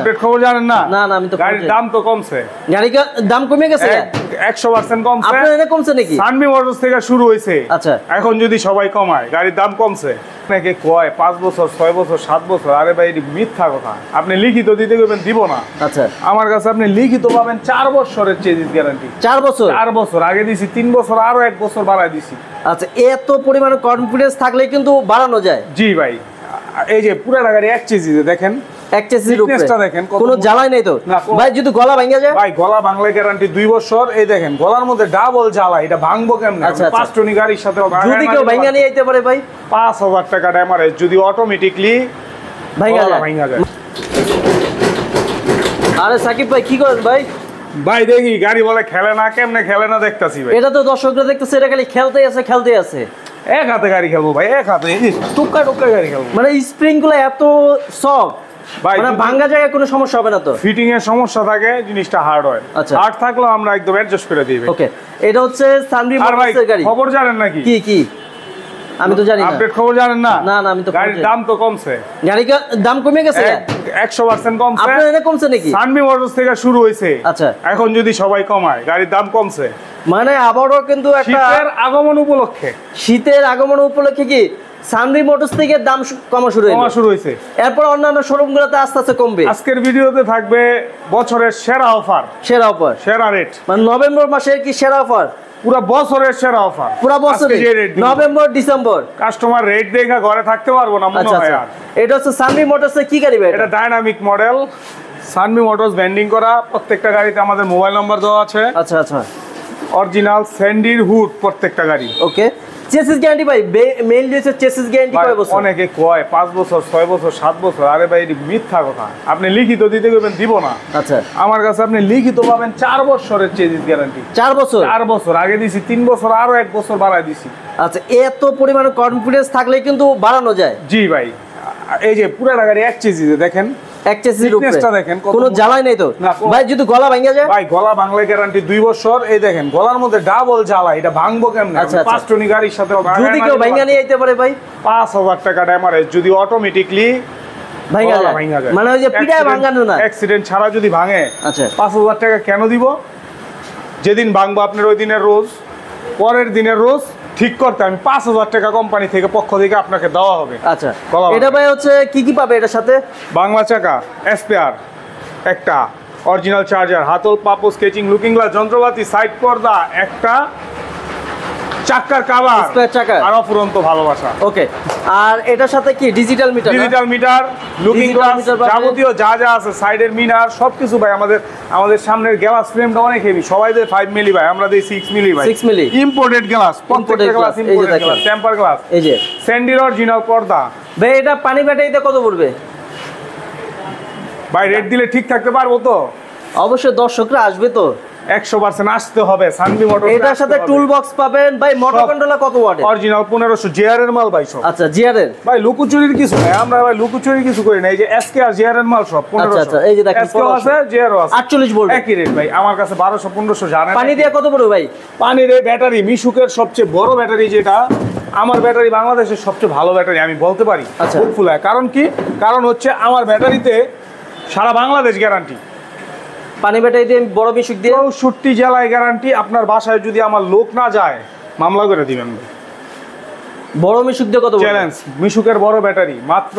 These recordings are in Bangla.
আপডেট খবর জানেন না? না না, আমি তো গাড়ির দাম তো কমছে। গাড়ির দাম কমে গেছে 100% কমছে। আপনার এটা কমছে নাকি? সানভি মোটরস থেকে শুরু হইছে। আচ্ছা, এখন যদি সবাই কমায়, গাড়ির দাম কমছে। আপনাকে কয় 5 বছর 6 বছর 7 বছর, আরে ভাই এটি মিথ্যা কথা। আপনি লিখিত দিতে কইবেন দিব না। আচ্ছা, আমার কাছে আপনি লিখিত পাবেন 4 বছরের চেজিস গ্যারান্টি। 4 বছর? 4 বছর আগে দিছি, 3 বছর আরো 1 বছর বাড়ায় দিছি। আচ্ছা, এত পরিমাণে কনফিডেন্স থাকলে কিন্তু বাড়ানো যায়। জি ভাই, এই যে পুরাটা গাড়ি এক চেজিসে দেখেন, এক চেসিসের উপরে দেখেন কোনো জ্বালাই নাই তো ভাই? যদি গলা ভাঙা যায় ভাই, গলা ভাঙলে গ্যারান্টি 2 বছর। এই দেখেন গলার মধ্যে ডাবল জ্বালা, এটা ভাঙবো কেমনে? আচ্ছা, 5 টনি গাড়ির সাথে যদি কেউ ভাঙা নিয়ে আইতে পারে ভাই 5000 টাকা ড্যামারেজ, যদি অটোমেটিকলি ভাঙা যায়। আরে সাকিব ভাই কি করেন ভাই? ভাই দেখি গাড়ি বলে খেলে না, কেমনে খেলে না দেখতাছি ভাই। এটা তো দর্শকরা দেখতেছে, এটা খালি খেলতেই আছে। এক হাতে গাড়ি খেলবো ভাই, এক হাতে টুকা টুকা গাড়ি খেলবো। মানে স্প্রিং গুলো এত সফট, মানে ভাঙা জায়গায় কোনো সমস্যা হবে না তো? ফিটিং এর সমস্যা থাকে, জিনিসটা হার্ড হয়। আচ্ছা, হার্ড থাকলেও আমরা একদম অ্যাডজাস্ট করে দিই। ওকে, এটা হচ্ছে সানভি মোটরসের গাড়ি। খবর জানেন নাকি? কি আমি তো জানি না। আপডেট খবর জানেন না? না না, আমি তো গাড়ির দাম তো কমছে। গাড়ির দাম কমে গেছে 100% কমছে। আপনার এটা কমছে নাকি? সানভি মোটরস থেকে শুরু হইছে। আচ্ছা, এখন যদি সবাই কমায়, গাড়ির দাম কমছে। মানে আবারও কিন্তু একটা শীতের আগমন উপলক্ষে কি সানভি মোটরস থেকে দাম কমা শুরু হয়েছে। এরপর অন্যান্য শোরুমগুলোতে আস্তে আস্তে কমবে। আজকের ভিডিওতে থাকবে বছরের সেরা অফার, সেরা রেট। মানে নভেম্বর মাসের কি সেরা অফার? পুরো বছরের সেরা অফার, পুরো বছর, নভেম্বর ডিসেম্বর। কাস্টমার রেট দেখা ঘরে থাকতে পারবো না মনে হয়। আর এটা হচ্ছে সানভি মোটরসের কি গাড়ি ভাই? এটা dynamic model, Sanvi motors branding করা। প্রত্যেকটা গাড়িতে আমাদের মোবাইল নাম্বার দেওয়া আছে। আচ্ছা, অরিজিনাল স্যান্ডির হুড প্রত্যেকটা গাড়ি। ওকে, চেসিস গ্যারান্টি ভাই মেইনলি হচ্ছে চেসিস গ্যারান্টি কয় বছর? অনেকে কয় 5 বছর 6 বছর 7 বছর, আরে ভাই এটি মিথ্যা কথা। আপনি লিখিত দিতে কইবেন দিব না। আচ্ছা, আমার কাছে আপনি লিখিত পাবেন 4 বছরের চেজিস গ্যারান্টি। 4 বছর? 4 বছর আগে দিছি, 3 বছর আরো 1 বছর বাড়ায় দিছি। আচ্ছা, এত পরিমাণে কনফিডেন্স থাকলে কিন্তু বাড়ানো যায়। জি ভাই, এই যে পুরাটা গাড়ি এক চেজিসে দেখেন, এক চেসিসের উপরে দেখেন কোনো জ্বালাই নাই তো ভাই? যদি গলা ভাঙা যায় ভাই, গলা ভাঙলে গ্যারান্টি 2 বছর। এই দেখেন গলার মধ্যে ডাবল জ্বালা, এটা ভাঙবো কেমনে? 5 টনি গাড়ির সাথে যদি কেউ ভাঙা নিয়ে আইতে পারে ভাই 5000 টাকা ড্যামারেজ, যদি অটোমেটিকলি ভাঙা যায়। মানে ওই যে পিড়ায় ভাঙানো না, অ্যাক্সিডেন্ট ছাড়া যদি ভাঙে। আচ্ছা, 5000 টাকা কেন দিব? যেদিন ভাঙবো আপনার ওই দিনের রোজ, পরের দিনের রোজ ঠিক করতে আমি 5000 টাকা কোম্পানি থেকে পক্ষ থেকে আপনাকে দেওয়া হবে। আচ্ছা, এটা ভাই হচ্ছে কি পাবে এটার সাথে? বাংলা চাকা, স্পেয়ার একটা, অরিজিনাল চার্জার, হাতল, পাপো, স্কেচিং, লুকিং গ্লাস, যন্ত্রপাতি, সাইড পর্দা, একটা চাকার কভার, স্পেয়ার চাকা আর অফুরন্ত ভালোবাসা। ওকে, আর এটার সাথে কি ডিজিটাল মিটার, লুকিং গ্লাস, যাবতীয় যা আছে, সাইডের মিনার সবকিছু ভাই। আমাদের সামনের গ্লাস ফ্রেমটা অনেক হেভি। সবাই দেয় 5 মিলি ভাই, আমরা দেই 6 মিলি ভাই। 6 মিলি ইম্পোর্টেড গ্লাস, প্রত্যেকটা glass imported glass, temper glass. এই যে স্যান্ডির অরিজিনাল পর্দা ভাই। এটা পানি ব্যাটারিতে কত পড়বে ভাই? রেট দিলে ঠিক থাকতে পারবো তো? অবশ্যই, দর্শকরা আসবে তো 100% আসতে হবে সানভি মোটরস। এটার সাথে টুল বক্স পাবেন ভাই। মোটর কন্ট্রোলার কত ওয়াটের? অরিজিনাল 1500 জিআর এর মাল ভাই সব। আচ্ছা, জিআর এর ভাই লুকোচুরির কিছু নাই, আমরা ভাই লুকোচুরি কিছু করি না। এই যে এসকে আর জিআর এর মাল সব 1500। আচ্ছা, এই যে দেখেন এসকে আছে, জিআর আছে 48 ভোল্ট, একই রেট ভাই। আমার কাছে 1200 1500 জানেন। পানি দিয়ে কত পড়বে ভাই? পানির এই ব্যাটারি, মিশুকের সবচেয়ে বড় ব্যাটারি যেটা, আমার ব্যাটারি বাংলাদেশের সবচেয়ে ভালো ব্যাটারি আমি বলতে পারি। খুব ফুলায়। কারণ কি? কারণ হচ্ছে আমার ব্যাটারিতে সারা বাংলাদেশ গ্যারান্টি। পানি ব্যাটারি দিয়ে বড় মিশুক দিয়ে 64 জেলায় গ্যারান্টি। আপনার বাসায় যদি আমার লোক না যায়, মামলা করে দিবেন। বড় মিশুক দিয়ে কত? চ্যালেঞ্জ। মিশুকের বড় ব্যাটারি মাত্র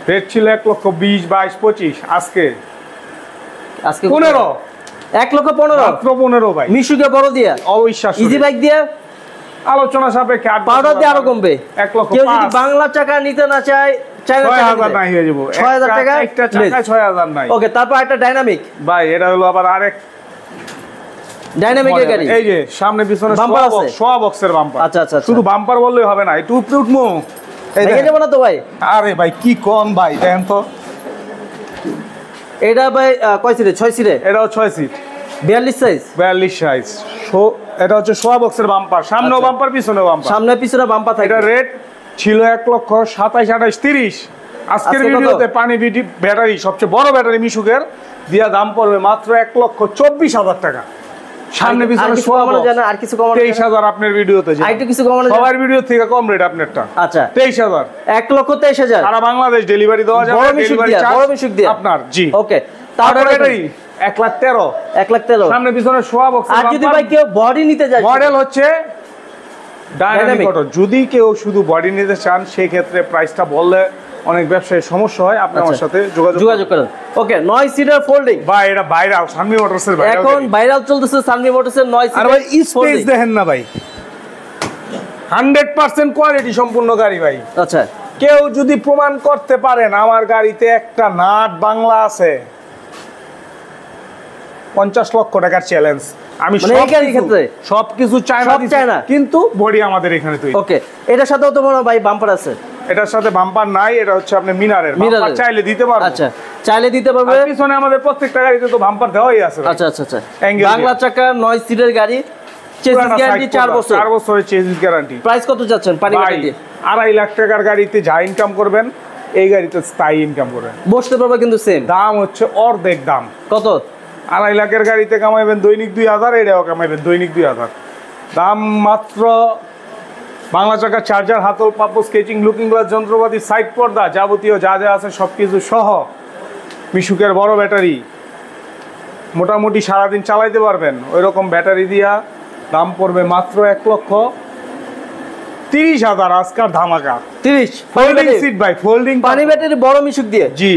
রেট ছিল 1,20,000, 22, 25, আজকে 15, 1,15,000 মাত্র 15 ভাই। মিশুকে বড় দিয়া অবিশ্বাস। ইজি বাইক দিয়ে আলোচনা সাপেক্ষে পাউডার দিয়ে আরো কমবে। 1,05,000। কেউ যদি বাংলা চাকা নিতে না চায় 6000 নাই হয়ে যাব। 6000 টাকা একটা চাকা 6000 নাই। ওকে, তারপর একটা ডাইনামিক ভাই, এটা হলো আবার আরেক ডাইনামিকের গাড়ি। এই যে সামনে পিছনে বাম্পার আছে, সোয়া বক্সের বাম্পার। আচ্ছা, শুধু বাম্পার বললেই হবে না, একটু উপরে উঠমু। এই দেখেন না তো ভাই? আরে ভাই কি কোন ভাই, দেখেন তো। এটা ভাই কয় সিটে? 6 সিটে। এটাও 6 সিট, 42 সাইজ। 42 সাইজ। এটা হচ্ছে সোয়া বক্সের বাম্পার, সামনেও বাম্পার পিছনেও বাম্পার। সামনে পিছনে বাম্পার থাকে। এটা রেট ছিল 1,27,000, 28, 30। আজকের ভিডিওতে পানি ব্যাটারি, সবচেয়ে বড় ব্যাটারি মিশুকের দিয়া দাম পড়বে মাত্র 1,24,000 টাকা। সামনে পিছনে কমানো যায় না আর কিছু কমানো 23000 আপনার ভিডিওতে যায় আইটু কিছু কমানো যায় সবার ভিডিও থেকে কম রেট আপনারটা আচ্ছা 23000 1,23,000 সারা বাংলাদেশ ডেলিভারি দেওয়া যাবে ডেলিভারি চার্জ বড় মিশুক দিয়ে আপনার জি ওকে তারপরে ব্যাটারি 1,13,000 সামনে পিছনে শোয়া বক্স আর যদি ভাই কেউ বডি নিতে যায় মডেল হচ্ছে ডায়নামিক অটো যদি কেউ শুধু বডি নিতে চান সেই ক্ষেত্রে প্রাইসটা বললে অনেক ব্যবসায়ী সমস্যা হয় আপনি আমার সাথে যোগাযোগ করেন ওকে 9 সিটার ফোল্ডিং ভাই এটা ভাইরাল সানভি মোটরসের ভাইরাল এখন ভাইরাল চলতেছে সানভি মোটরসের 9 সিটার আর ভাই স্পেস দেখেন না ভাই 100% কোয়ালিটি সম্পূর্ণ গাড়ি ভাই আচ্ছা কেউ যদি প্রমাণ করতে পারেন আমার গাড়িতে একটা নাট বাংলা আছে 50 লক্ষ টাকার চ্যালেঞ্জ আমি সবকিছু চায়না কিন্তু বডি আমাদের এখানে তৈরি ওকে এটার সাথেও তো মনে ভাই বাম্পার আছে এটার সাথে বাম্পার নাই এটা হচ্ছে আপনি মিনারের বাম্পার চাইলে দিতে পারবেন আচ্ছা চাইলে দিতে পারবে পিছনে আমাদের প্রত্যেকটা গাড়িতে তো বাম্পার দেওয়াই আছে আচ্ছা আচ্ছা আচ্ছা বাংলা চাকা 9 সিটের গাড়ি চেসিস গ্যারান্টি 4 বছর 4 বছরের চেসিস গ্যারান্টি প্রাইস কত যাচ্ছেন পানি গাড়ি 2.5 লাখ টাকার গাড়িতে যা ইনকাম করবেন এই গাড়িতে স্থায়ী ইনকাম করবেন বসতে পারবে কিন্তু সেম দাম হচ্ছে অর্ধেক দাম কত 2.5 লাখের গাড়িতে কামাইবেন দৈনিক 2000 এটাও কামাইবেন দৈনিক 2000 দাম মাত্র বাংলা চাকা চার্জার হাতল পাপো স্কেচিং লুকিং গ্লাস যন্ত্রপাতি সাইড পর্দা যাবতীয় যা যা আছে সবকিছু সহ মিশুকের বড় ব্যাটারি মোটামুটি সারাদিন চালাইতে পারবেন ওই রকম ব্যাটারি দিয়া দাম পড়বে মাত্র 1,30,000 আজকার ধামাকা 30 ফোল্ডিং সিট ভাই ফোল্ডিং পানি ব্যাটারি বড় মিশুক দিয়ে জি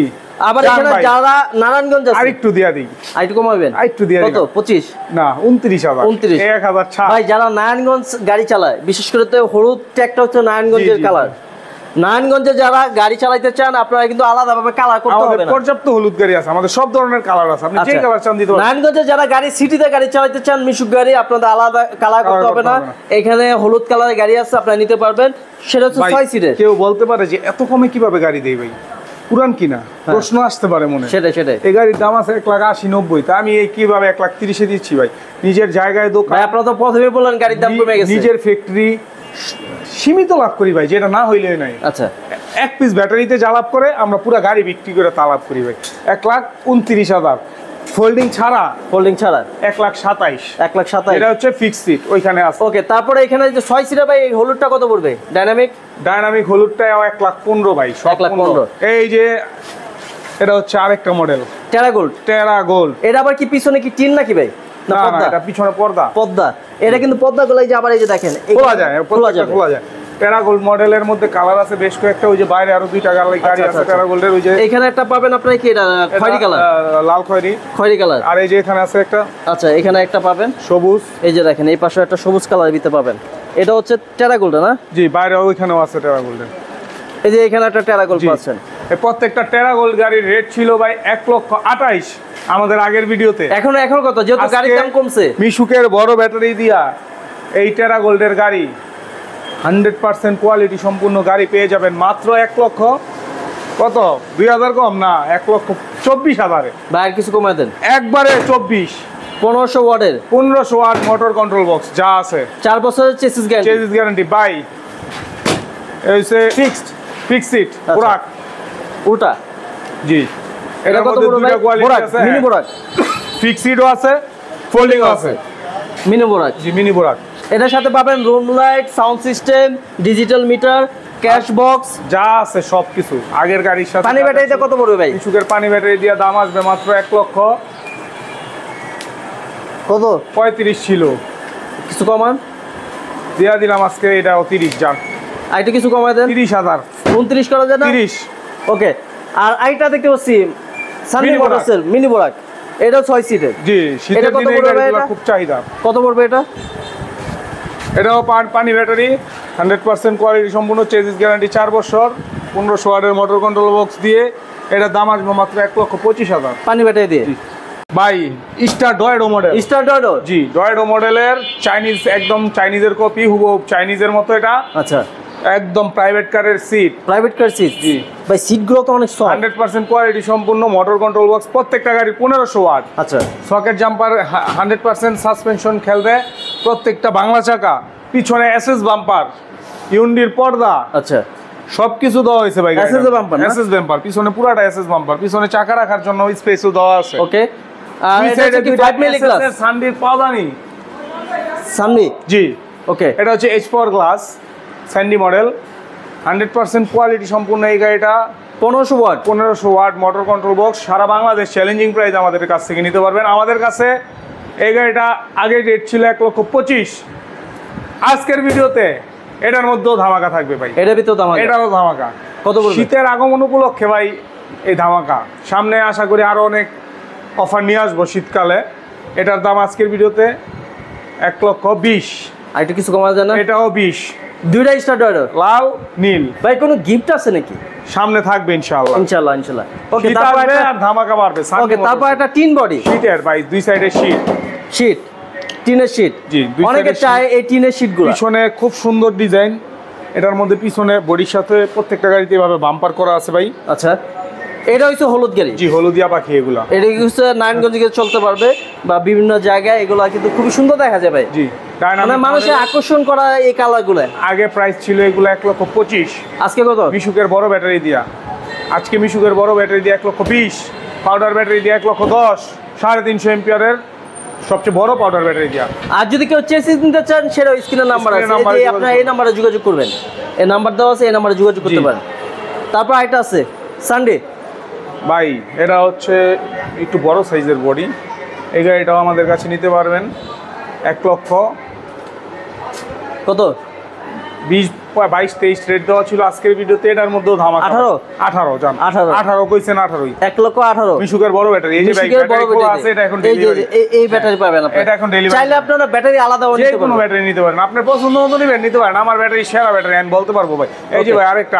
আবার এখানে যারা নারায়ণগঞ্জ আছে আরেকটু দিয়া দিই আরেকটু কমাবেন আরেকটু দিয়া কত 25 না 29,000 1000 ছাড় ভাই যারা নারায়ণগঞ্জ গাড়ি চালায় বিশেষ করে তো হলুদ ট্যাগটা হচ্ছে নারায়ণগঞ্জের কালার নারায়ণগঞ্জে যারা গাড়ি চালাতে চান আপনারা কিন্তু আলাদাভাবে কালার করতে হবে না পর্যাপ্ত হলুদ গাড়ি আছে আমাদের সব ধরনের কালার আছে আপনি যে কালার চান দিতে পারেন নারায়ণগঞ্জে যারা গাড়ি সিটিতে গাড়ি চালাতে চান মিশুক গাড়ি আপনাদের আলাদা কালার করতে হবে না এখানে হলুদ কালারের গাড়ি আছে আপনারা নিতে পারবেন সেটা হচ্ছে 6 সিটের কেউ বলতে পারে যে এত কমে কিভাবে গাড়ি দেই ভাই পুরান কিনা প্রশ্ন আসতে পারে মনে সেটাই এই গাড়ির দাম আছে 1,80,90 তা আমি এই কিভাবে 1,30,000 এ দিচ্ছি ভাই নিজের জায়গায় দোকান ভাই আপনারা তো প্রথমে বললেন গাড়ির দাম কমে গেছে নিজের ফ্যাক্টরি সীমিত লাভ করি ভাই যেটা না হইলেই নাই আচ্ছা এক পিস ব্যাটারিতে যা লাভ করে আমরা পুরো গাড়ি বিক্রি করে তা লাভ করি ভাই 1,29,000 ফোল্ডিং ছাড়া 1,27,000 এটা হচ্ছে ফিক্সড সিট ওইখানে আছে ওকে তারপরে এখানে যে 6 সিটার ভাই এই হলুদটা কত পড়বে ডায়নামিক হলুদটা 1,15,000 ভাই 1,15,000 এই যে এটা হচ্ছে আরেকটা মডেল টেরা গোল্ড এটা আবার কি পিছনে কি টিন নাকি ভাই না এটা পিছনে পর্দা এটা কিন্তু পর্দাগুলো এই যে আবার এই যে দেখেন খোলা যায় টেরা গোল্ড মডেলের মধ্যে কালার আছে বেশ কয়েকটা ওই যে বাইরে আরো দুইটা গাড়ি আছে টেরা গোল্ডের ওই যে এখানে একটা পাবেন আপনারা কি এটা খয়েরি কালার লাল খয়েরি কালার আর এই যে এখানে আছে একটা আচ্ছা এখানে একটা পাবেন সবুজ এই যে দেখেন এই পাশে একটা সবুজ কালার দিতে পাবেন এটা হচ্ছে টেরা গোল্ড না জি বাইরে ওইখানেও আছে টেরা গোল্ডের এই যে এখানে একটা টেরা গোল্ড পাচ্ছেন এই প্রত্যেকটা টেরা গোল্ড গাড়ির রেট ছিল ভাই 1,28,000 আমাদের আগের ভিডিওতে এখন কত যেহেতু গাড়ির দাম কমছে মিশুকের বড় ব্যাটারি দিয়া এই টেরা গোল্ডের গাড়ি 100% কোয়ালিটি সম্পূর্ণ গাড়ি পেয়ে যাবেন মাত্র 1,00,000 কত 2,000 কম না 1,24,000 ভাই আর কিছু কমায় দেন একবারে 24 1500 ওয়াটের 1500 ওয়াট মোটর কন্ট্রোল বক্স যা আছে 4 বছরের চেসিস গ্যারান্টি বাই এইসে ফিক্সড সিট উল্টা জি এটা কত দুটো কোয়ালিটি আছে মিনি বোরাক ফিক্সড সিটও আছে ফোল্ডিংও আছে মিনি বোরাক জি মিনি বোরাক এটার সাথে পাবেন room light sound system digital meter cash box যা আছে সবকিছু আগের গাড়ির সাথে পানি ব্যাটারিটা কত পড়বে ভাই মিশুকের পানি ব্যাটারি দিয়ে দাম আসবে মাত্র 1,00,000 কত 35 ছিল কিছু কমান দিয়া দিলাম আজকে এটা 30 জান আইটা কিছু কমায় দেন 30,000 29 করা যায় না 30 ওকে আর আইটা দেখতে পাচ্ছি সানভি মোটরসের মিনি বোরাক এটা 6 সিটের জি শীতের দিনে এই গাড়িগুলো খুব চাহিদা কত পড়বে এটাও পানি ব্যাটারি 100% কোয়ালিটি সম্পূর্ণ চেসিস গ্যারান্টি 4 বছর 1500 ওয়াটের মোটর কন্ট্রোল বক্স দিয়ে এটা দাম আসবে মাত্র 1,25,000 পানি ব্যাটারি দিয়ে ভাই স্টার ডয়েডো মডেল জি ডয়েডো মডেলের চাইনিজ একদম চাইনিজের কপি হুবহু চাইনিজের মতো এটা আচ্ছা একদম প্রাইভেট কার সিট জি ভাই সিটগুলো তো অনেক সফট 100% কোয়ালিটি সম্পূর্ণ মোটর কন্ট্রোল বক্স প্রত্যেকটা গাড়ি 1500 ওয়াট আচ্ছা সকেট জাম্পার 100% সাসপেনশন খেলবে প্রত্যেকটা বাংলা চাকা পিছনে এসএস বাম্পার ইউন্ডির পর্দা আচ্ছা সবকিছু দেওয়া হয়েছে ভাই এসএস বাম্পার পিছনে পুরাটা এসএস বাম্পার পিছনে চাকা রাখার জন্য স্পেসও দেওয়া আছে ওকে আর এটা কি 5 মিলি গ্লাস সানডির পাওদানি সামনে জি ওকে, এটা হচ্ছে H power glass Sandy model, 100% quality সম্পূর্ণ এই গাড়িটা। 1500 ওয়াট মোটর কন্ট্রোল বক্স, সারা বাংলাদেশ চ্যালেঞ্জিং প্রাইস আমাদের কাছ থেকে নিতে পারবেন। আমাদের কাছে এই গাড়িটা আগে রেট ছিল 1,25,000, আজকের ভিডিওতে এটার মধ্যেও ধামাকা থাকবে ভাই। এটার ভিতরে ধামাকা, এটারও ধামাকা। কত বলবেন? শীতের আগমন উপলক্ষে ভাই এই ধামাকা, সামনে আশা করি আরো অনেক অফার নিয়ে আসবো শীতকালে। এটার দাম আজকের ভিডিওতে 1,20,000। আর একটু কিছু কমা যায় না? এটাও 20, দুইটা স্টার ডয়ডার, লাল নীল। ভাই কোনো গিফট আছে নাকি? সামনে থাকবে ইনশাআল্লাহ। ইনশাআল্লাহ। ওকে, শীত তারপর আসবে একটা, আর ধামাকা বাড়বে। ওকে, তারপর একটা টিন বডি শীটের ভাই, দুই সাইডে শীট, টিনের শীট। জি, দুই অনেকে সাইডে চায় এই টিনের শীটগুলো। পিছনে খুব সুন্দর ডিজাইন, এটার মধ্যে পিছনে বডির সাথে প্রত্যেকটা গাড়িতে এভাবে বাম্পার করা আছে ভাই। আচ্ছা, এটা হচ্ছে হলুদ গাড়ি। জি, হলুদিয়া পাখি এগুলা। এটা হচ্ছে নারায়ণগঞ্জে চলতে পারবে বা বিভিন্ন জায়গায়, এগুলো কিন্তু খুবই সুন্দর দেখা যায় ভাই। জি, মানে মানুষের আকর্ষণ করা এই কালারগুলো। আগে প্রাইস ছিল এগুলো 1,25,000, আজকে কত? মিশুকের বড় ব্যাটারি দিয়া, আজকে মিশুকের বড় ব্যাটারি দিয়ে 1,20,000, পাউডার ব্যাটারি দিয়ে 1,10,000, 350 এম্পিয়ারের সবচেয়ে বড় পাউডার ব্যাটারি দিয়া। আর যদি কেউ চেসিস নিতে চান, সেটা স্ক্রিনের নাম্বার আছে, এই যে আপনারা এই নাম্বারে যোগাযোগ করবেন, এই নাম্বার দেওয়া আছে, এই নাম্বারে যোগাযোগ করতে পারেন। তারপর আরেকটা আছে সানডে ভাই, এটা হচ্ছে একটু বড় সাইজের বডি, এই গাড়িটাও আমাদের কাছে নিতে পারবেন 1,20,000, কত? 20, 22, 23 রেট দেওয়া ছিল আজকের ভিডিওতে। এটার মধ্যেও ধামাকা। 18 জান, 18 কইছেন, 18 1,18,000 মিশুকের বড় ব্যাটারি। এই যে ভাই ব্যাটারি খোলা আছে, এটা এখন ডেলিভারি। এই ব্যাটারি পাবেন আপনারা, এটা এখন ডেলিভারি। চাইলে আপনারা ব্যাটারি আলাদাও নিতে পারেন, কোনো ব্যাটারি নিতে পারেন, আপনার পছন্দ মতো নিবেন, নিতে পারেন। আমার ব্যাটারি সেরা ব্যাটারি, আমি বলতে পারবো ভাই। এই যে ভাই আরেকটা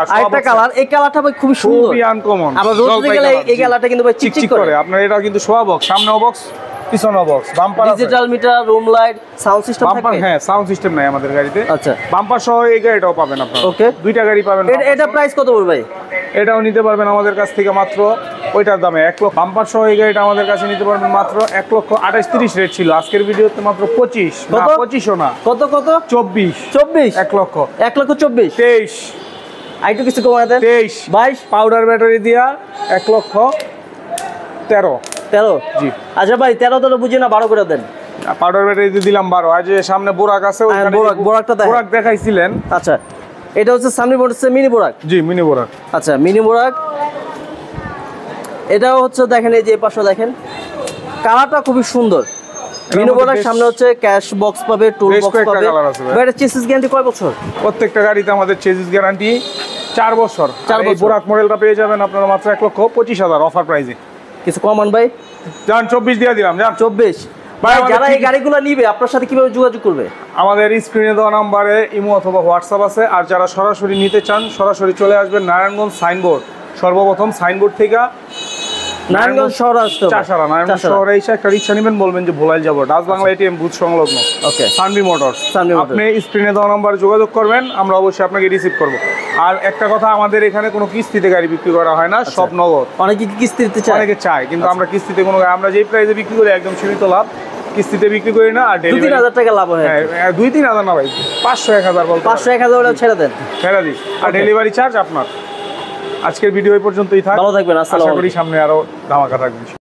কালার, এই কালারটা ভাই খুব সুন্দর, খুবই আনকমন। আবার রোজ গেলে এই কালারটা কিন্তু ভাই চিকচিক করে। আপনার এটা কিন্তু সোয়া বক্স, সামনেও বক্স, পিছনেও বক্স, বাম্পার আছে, digital meter, room light, sound system bumper. থাকবে। হ্যাঁ, সাউন্ড সিস্টেম নাই আমাদের গাড়িতে। আচ্ছা, বাম্পার সহ এই গাড়িটাও পাবেন আপনারা। ওকে, দুইটা গাড়ি পাবেন। এটা প্রাইস কত পড়বে ভাই? এটাও নিতে পারবেন আমাদের কাছ থেকে মাত্র ওইটার দামে 1 লক্ষ। বাম্পার সহ এই গাড়িটা আমাদের কাছে নিতে পারবেন মাত্র 1,28,30 রেট ছিল, আজকের ভিডিওতে মাত্র 25, না 25ও না, কত 24 1 লক্ষ 1,24,000, 23, আর একটু কিছু কমায় দেন, 23, 22, পাউডার ব্যাটারি দিয়া 1,13,000। জি, আচ্ছা ভাই 13 তো বুঝি না, 12 করে দেন। পাউডার ব্যাটারি দিয়ে দিলাম 12। আজ সামনে বোরাক আছে, বোরাকটা বোরাক দেখাইছিলেন। আচ্ছা, এটা হচ্ছে সামনে হচ্ছে মিনি বোরাক। জি, মিনি বোরাক। আচ্ছা, মিনি বোরাক, এটাও হচ্ছে দেখেন, এই যে পাশে দেখেন, কালারটা খুবই সুন্দর। মিনি বোরাক সামনে হচ্ছে ক্যাশ বক্স পাবে, টুল বক্স পাবে। এটা চেসিস গ্যারান্টি কয় বছর? প্রত্যেকটা গাড়িতে আমাদের চেসিস গ্যারান্টি 4 বছর। 4 বছর। বোরাক মডেলটা পেয়ে যাবেন আপনারা মাত্র 1,25,000 অফার প্রাইসে। কিছু কমান ভাই? জান 24 দিয়ে দিলাম, জান 24। ভাই যারা এই গাড়িগুলো নিবে আপনার সাথে কিভাবে যোগাযোগ করবে? আমাদের স্ক্রিনে দেওয়া নাম্বারে ইমো অথবা হোয়াটসঅ্যাপ আছে। আর যারা সরাসরি নিতে চান, সরাসরি চলে আসবেন নারায়ণগঞ্জ সাইনবোর্ড, সর্বপ্রথম সাইনবোর্ড থেকে নারায়ণগঞ্জ শহর আসতে হবে। চাষারা, নারায়ণগঞ্জ শহরে এসে একটা রিক্সা নেবেন, বলবেন যে ভোলাইল যাবো, ডাচ বাংলা এটিএম বুথ সংলগ্ন। ওকে, সানবি মোটরস। আপনি স্ক্রিনে দেওয়া নাম্বারে যোগাযোগ করবেন, আমরা অবশ্যই আপনাকে রিসিভ করব। আর একটা কথা, আমাদের এখানে কোনো কিস্তিতে গাড়ি বিক্রি করা হয় না, সব নগদ। অনেকে কিস্তিতে চায়, অনেকে চায়, কিন্তু আমরা কিস্তিতে কোনো, আমরা যেই প্রাইসে বিক্রি করি একদম সীমিত লাভ, কিস্তিতে বিক্রি করি না। আর 2-3 টাকা লাভ হয়। হ্যাঁ, 2-3 হাজার না ভাই, 500-1,000 বলতে 500-1,000 ছেড়ে দেন, ছেড়ে দিই। আর ডেলিভারি চার্জ আপনার। আজকের ভিডিও এই পর্যন্তই থাক, ভালো থাকবেন, আসসালামু আলাইকুম। আশা করি সামনে আরো ধামাকা থাকবে।